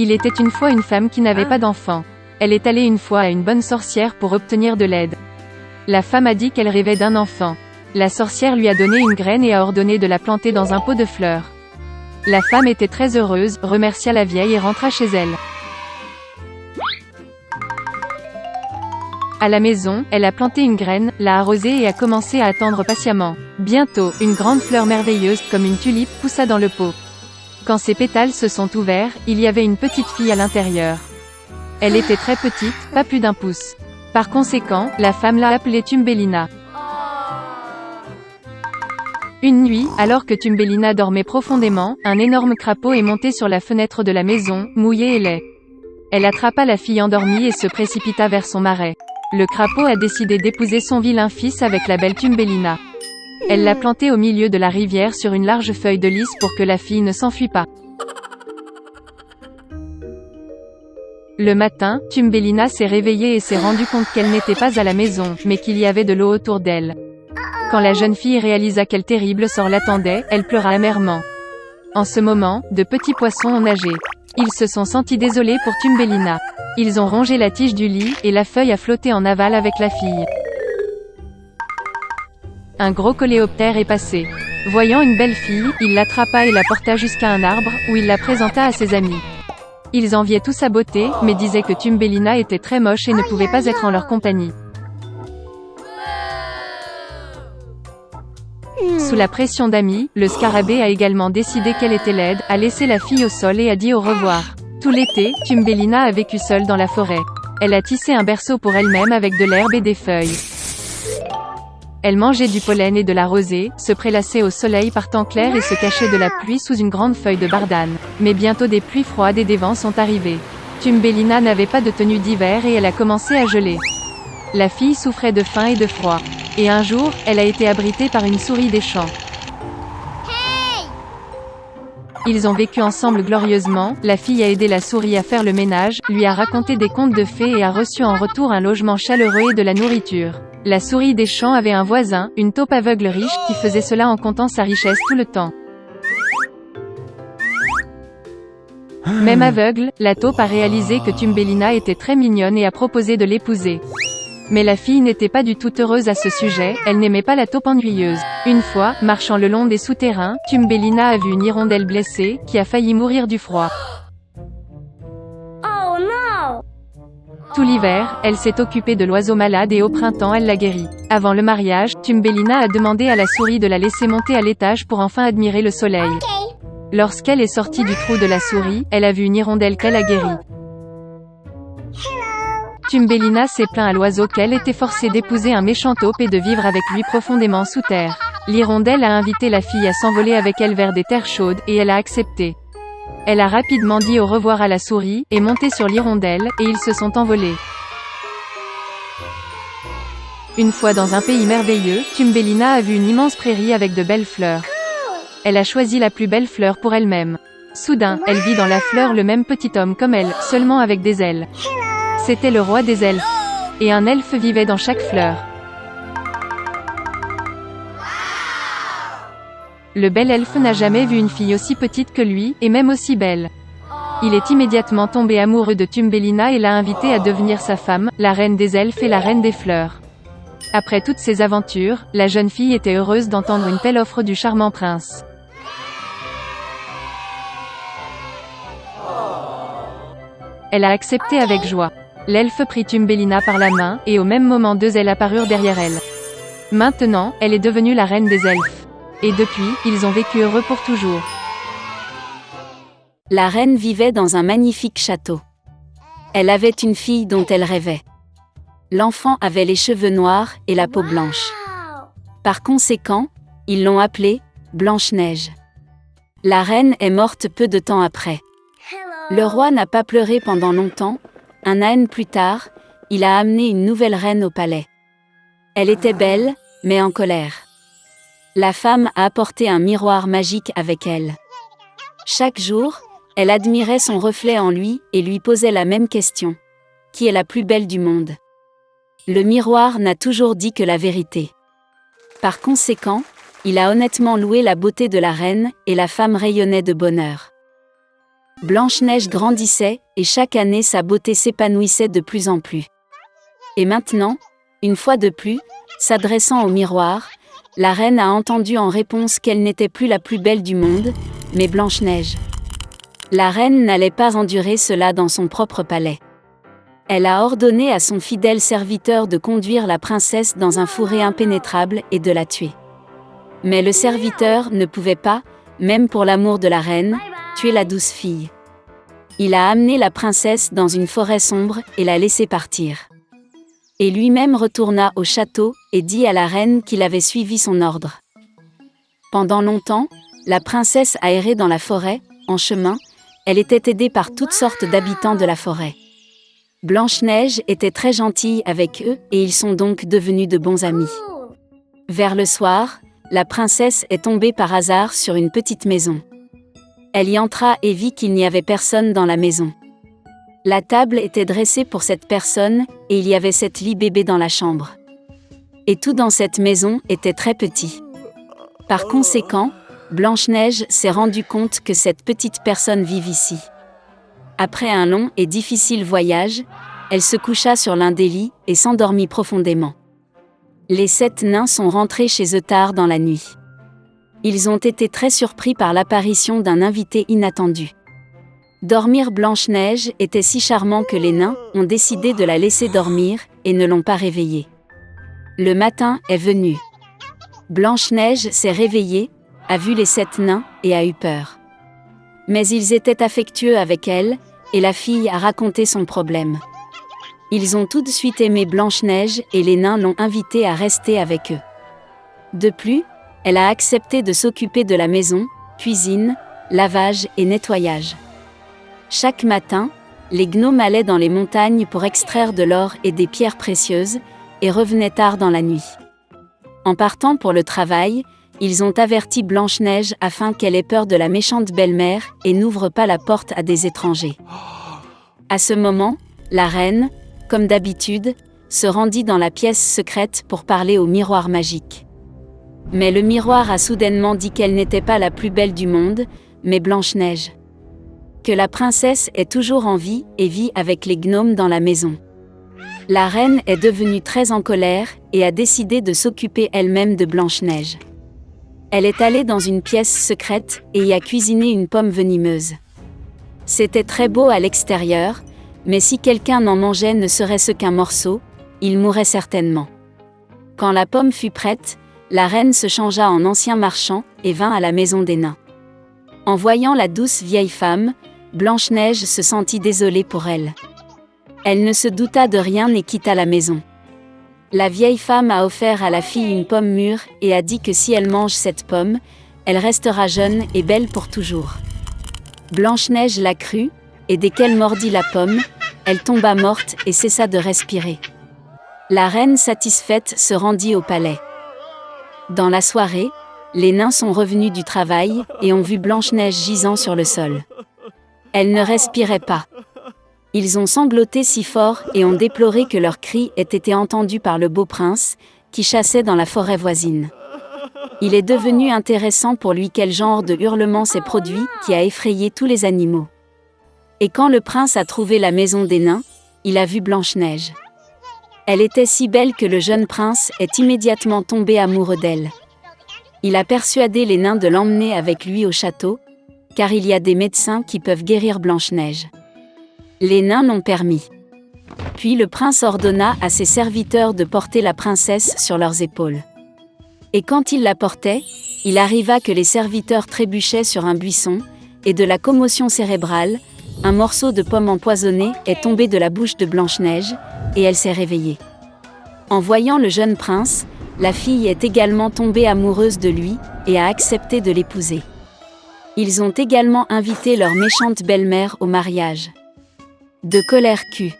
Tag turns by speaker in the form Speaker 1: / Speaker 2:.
Speaker 1: Il était une fois une femme qui n'avait pas d'enfant. Elle est allée une fois à une bonne sorcière pour obtenir de l'aide. La femme a dit qu'elle rêvait d'un enfant. La sorcière lui a donné une graine et a ordonné de la planter dans un pot de fleurs. La femme était très heureuse, remercia la vieille et rentra chez elle. À la maison, elle a planté une graine, l'a arrosée et a commencé à attendre patiemment. Bientôt, une grande fleur merveilleuse, comme une tulipe, poussa dans le pot. Quand ses pétales se sont ouverts, il y avait une petite fille à l'intérieur. Elle était très petite, pas plus d'1 pouce. Par conséquent, la femme l'a appelée Thumbelina. Une nuit, alors que Thumbelina dormait profondément, un énorme crapaud est monté sur la fenêtre de la maison, mouillé et laid. Elle attrapa la fille endormie et se précipita vers son marais. Le crapaud a décidé d'épouser son vilain fils avec la belle Thumbelina. Elle l'a planté au milieu de la rivière sur une large feuille de lys pour que la fille ne s'enfuit pas. Le matin, Thumbelina s'est réveillée et s'est rendue compte qu'elle n'était pas à la maison, mais qu'il y avait de l'eau autour d'elle. Quand la jeune fille réalisa quel terrible sort l'attendait, elle pleura amèrement. En ce moment, de petits poissons ont nagé. Ils se sont sentis désolés pour Thumbelina. Ils ont rongé la tige du lit, et la feuille a flotté en aval avec la fille. Un gros coléoptère est passé. Voyant une belle fille, il l'attrapa et la porta jusqu'à un arbre, où il la présenta à ses amis. Ils enviaient tous sa beauté, mais disaient que Thumbelina était très moche et ne pouvait pas être en leur compagnie. Sous la pression d'amis, le scarabée a également décidé qu'elle était laide, a laissé la fille au sol et a dit au revoir. Tout l'été, Thumbelina a vécu seule dans la forêt. Elle a tissé un berceau pour elle-même avec de l'herbe et des feuilles. Elle mangeait du pollen et de la rosée, se prélassait au soleil par temps clair et se cachait de la pluie sous une grande feuille de bardane. Mais bientôt des pluies froides et des vents sont arrivés. Thumbelina n'avait pas de tenue d'hiver et elle a commencé à geler. La fille souffrait de faim et de froid. Et un jour, elle a été abritée par une souris des champs. Ils ont vécu ensemble glorieusement, la fille a aidé la souris à faire le ménage, lui a raconté des contes de fées et a reçu en retour un logement chaleureux et de la nourriture. La souris des champs avait un voisin, une taupe aveugle riche, qui faisait cela en comptant sa richesse tout le temps. Même aveugle, la taupe a réalisé que Thumbelina était très mignonne et a proposé de l'épouser. Mais la fille n'était pas du tout heureuse à ce sujet, elle n'aimait pas la taupe ennuyeuse. Une fois, marchant le long des souterrains, Thumbelina a vu une hirondelle blessée, qui a failli mourir du froid.
Speaker 2: Oh non!
Speaker 1: Tout l'hiver, elle s'est occupée de l'oiseau malade et au printemps elle l'a guéri. Avant le mariage, Thumbelina a demandé à la souris de la laisser monter à l'étage pour enfin admirer le soleil. Lorsqu'elle est sortie du trou de la souris, elle a vu une hirondelle qu'elle a guérie. Thumbelina s'est plaint à l'oiseau qu'elle était forcée d'épouser un méchant taupe et de vivre avec lui profondément sous terre. L'hirondelle a invité la fille à s'envoler avec elle vers des terres chaudes, et elle a accepté. Elle a rapidement dit au revoir à la souris, est montée sur l'hirondelle, et ils se sont envolés. Une fois dans un pays merveilleux, Thumbelina a vu une immense prairie avec de belles fleurs. Elle a choisi la plus belle fleur pour elle-même. Soudain, elle vit dans la fleur le même petit homme comme elle, seulement avec des ailes. C'était le roi des elfes. Et un elfe vivait dans chaque fleur. Le bel elfe n'a jamais vu une fille aussi petite que lui, et même aussi belle. Il est immédiatement tombé amoureux de Thumbelina et l'a invitée à devenir sa femme, la reine des elfes et la reine des fleurs. Après toutes ces aventures, la jeune fille était heureuse d'entendre une telle offre du charmant prince. Elle a accepté avec joie. L'elfe prit Thumbelina par la main, et au même moment 2 ailes apparurent derrière elle. Maintenant, elle est devenue la reine des elfes. Et depuis, ils ont vécu heureux pour toujours.
Speaker 3: La reine vivait dans un magnifique château. Elle avait une fille dont elle rêvait. L'enfant avait les cheveux noirs et la peau blanche. Par conséquent, ils l'ont appelée Blanche-Neige. La reine est morte peu de temps après. Le roi n'a pas pleuré pendant longtemps. Un an plus tard, il a amené une nouvelle reine au palais. Elle était belle, mais en colère. La femme a apporté un miroir magique avec elle. Chaque jour, elle admirait son reflet en lui et lui posait la même question. Qui est la plus belle du monde ? Le miroir n'a toujours dit que la vérité. Par conséquent, il a honnêtement loué la beauté de la reine et la femme rayonnait de bonheur. Blanche-Neige grandissait, et chaque année sa beauté s'épanouissait de plus en plus. Et maintenant, une fois de plus, s'adressant au miroir, la reine a entendu en réponse qu'elle n'était plus la plus belle du monde, mais Blanche-Neige. La reine n'allait pas endurer cela dans son propre palais. Elle a ordonné à son fidèle serviteur de conduire la princesse dans un fourré impénétrable et de la tuer. Mais le serviteur ne pouvait pas, même pour l'amour de la reine, tuer la douce fille. Il a amené la princesse dans une forêt sombre et l'a laissée partir. Et lui-même retourna au château et dit à la reine qu'il avait suivi son ordre. Pendant longtemps, la princesse a erré dans la forêt. En chemin, elle était aidée par toutes sortes d'habitants de la forêt. Blanche-Neige était très gentille avec eux et ils sont donc devenus de bons amis. Vers le soir, la princesse est tombée par hasard sur une petite maison. Elle y entra et vit qu'il n'y avait personne dans la maison. La table était dressée pour cette personne, et il y avait 7 lits bébés dans la chambre. Et tout dans cette maison était très petit. Par conséquent, Blanche-Neige s'est rendue compte que cette petite personne vit ici. Après un long et difficile voyage, elle se coucha sur l'un des lits et s'endormit profondément. Les 7 nains sont rentrés chez eux tard dans la nuit. Ils ont été très surpris par l'apparition d'un invité inattendu. Dormir Blanche-Neige était si charmant que les nains ont décidé de la laisser dormir et ne l'ont pas réveillée. Le matin est venu. Blanche-Neige s'est réveillée, a vu les 7 nains et a eu peur. Mais ils étaient affectueux avec elle, et la fille a raconté son problème. Ils ont tout de suite aimé Blanche-Neige et les nains l'ont invitée à rester avec eux. De plus, elle a accepté de s'occuper de la maison, cuisine, lavage et nettoyage. Chaque matin, les gnomes allaient dans les montagnes pour extraire de l'or et des pierres précieuses, et revenaient tard dans la nuit. En partant pour le travail, ils ont averti Blanche-Neige afin qu'elle ait peur de la méchante belle-mère et n'ouvre pas la porte à des étrangers. À ce moment, la reine, comme d'habitude, se rendit dans la pièce secrète pour parler au miroir magique. Mais le miroir a soudainement dit qu'elle n'était pas la plus belle du monde, mais Blanche-Neige. Que la princesse est toujours en vie et vit avec les gnomes dans la maison. La reine est devenue très en colère et a décidé de s'occuper elle-même de Blanche-Neige. Elle est allée dans une pièce secrète et y a cuisiné une pomme venimeuse. C'était très beau à l'extérieur, mais si quelqu'un en mangeait ne serait-ce qu'un morceau, il mourrait certainement. Quand la pomme fut prête, la reine se changea en ancien marchand et vint à la maison des nains. En voyant la douce vieille femme, Blanche-Neige se sentit désolée pour elle. Elle ne se douta de rien et quitta la maison. La vieille femme a offert à la fille une pomme mûre et a dit que si elle mange cette pomme, elle restera jeune et belle pour toujours. Blanche-Neige l'a crut, et dès qu'elle mordit la pomme, elle tomba morte et cessa de respirer. La reine satisfaite se rendit au palais. Dans la soirée, les nains sont revenus du travail et ont vu Blanche-Neige gisant sur le sol. Elle ne respirait pas. Ils ont sangloté si fort et ont déploré que leurs cris aient été entendus par le beau prince, qui chassait dans la forêt voisine. Il est devenu intéressant pour lui quel genre de hurlement s'est produit qui a effrayé tous les animaux. Et quand le prince a trouvé la maison des nains, il a vu Blanche-Neige. Elle était si belle que le jeune prince est immédiatement tombé amoureux d'elle. Il a persuadé les nains de l'emmener avec lui au château, car il y a des médecins qui peuvent guérir Blanche-Neige. Les nains l'ont permis. Puis le prince ordonna à ses serviteurs de porter la princesse sur leurs épaules. Et quand ils la portaient, il arriva que les serviteurs trébuchaient sur un buisson, et de la commotion cérébrale, un morceau de pomme empoisonnée est tombé de la bouche de Blanche-Neige, et elle s'est réveillée. En voyant le jeune prince, la fille est également tombée amoureuse de lui, et a accepté de l'épouser. Ils ont également invité leur méchante belle-mère au mariage. De colère Q.